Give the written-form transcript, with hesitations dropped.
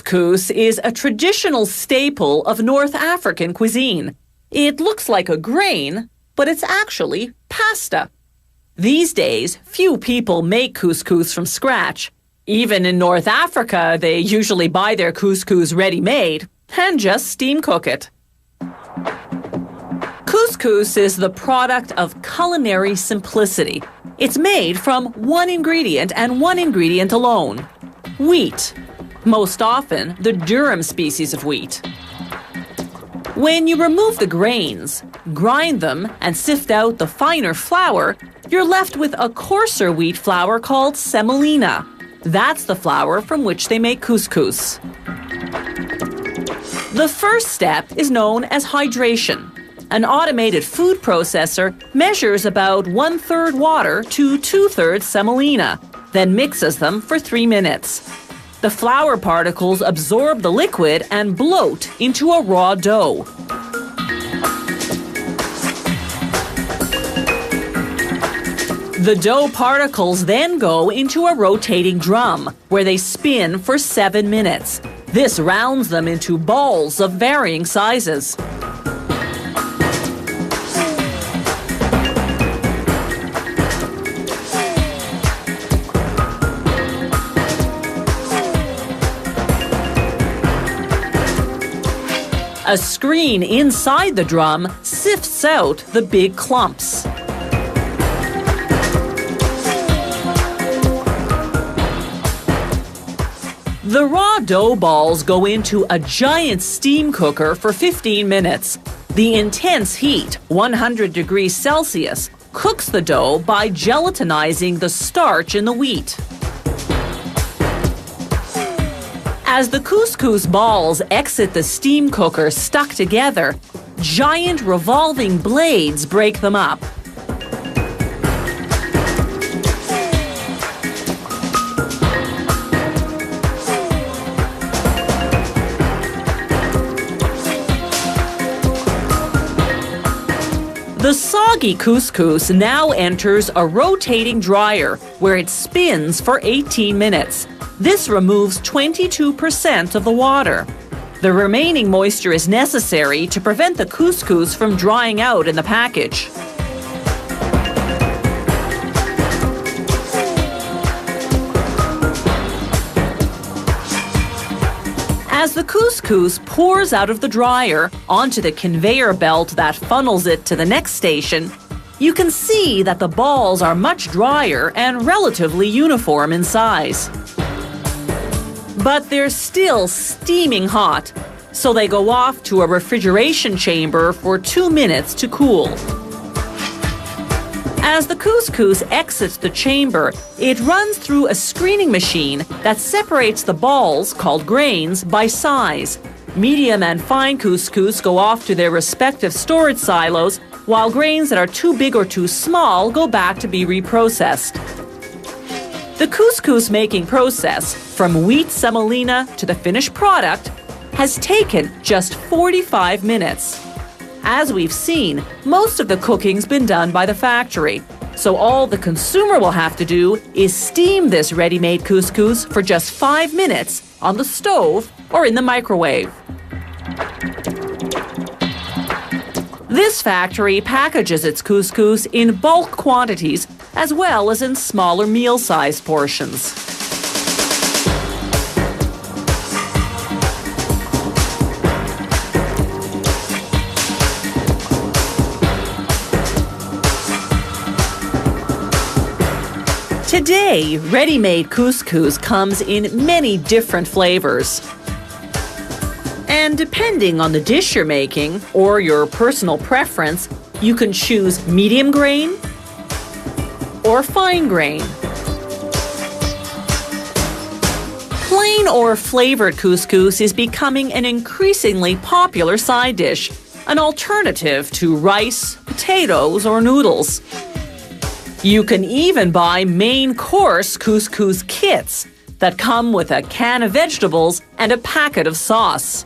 couscous is a traditional staple of North African cuisine. It looks like a grain, but it's actually pasta. These days, few people make couscous from scratch. Even in North Africa, they usually buy their couscous ready-made and just steam cook it. Couscous is the product of culinary simplicity. It's made from one ingredient and one ingredient alone: wheat. Most often, the durum species of wheat. When you remove the grains, grind them, and sift out the finer flour, you're left with a coarser wheat flour called semolina. That's the flour from which they make couscous. The first step is known as hydration. An automated food processor measures about 1/3 water to 2/3 semolina, then mixes them for 3 minutes. The flour particles absorb the liquid and bloat into a raw dough. The dough particles then go into a rotating drum, where they spin for 7 minutes. This rounds them into balls of varying sizes. A screen inside the drum sifts out the big clumps. The raw dough balls go into a giant steam cooker for 15 minutes. The intense heat, 100 degrees Celsius, cooks the dough by gelatinizing the starch in the wheat. As the couscous balls exit the steam cooker stuck together, giant revolving blades break them up. The soggy couscous now enters a rotating dryer where it spins for 18 minutes. This removes 22% of the water. The remaining moisture is necessary to prevent the couscous from drying out in the package. As the couscous pours out of the dryer onto the conveyor belt that funnels it to the next station, you can see that the balls are much drier and relatively uniform in size. But they're still steaming hot, so they go off to a refrigeration chamber for 2 minutes to cool. As the couscous exits the chamber, it runs through a screening machine that separates the balls, called grains, by size. Medium and fine couscous go off to their respective storage silos, while grains that are too big or too small go back to be reprocessed. The couscous making process, from wheat semolina to the finished product, has taken just 45 minutes. As we've seen, most of the cooking's been done by the factory, so all the consumer will have to do is steam this ready-made couscous for just 5 minutes on the stove or in the microwave. This factory packages its couscous in bulk quantities as well as in smaller meal-sized portions. Today, ready-made couscous comes in many different flavors. And depending on the dish you're making or your personal preference, you can choose medium grain or fine grain. Plain or flavored couscous is becoming an increasingly popular side dish, an alternative to rice, potatoes, or noodles. You can even buy main course couscous kits that come with a can of vegetables and a packet of sauce.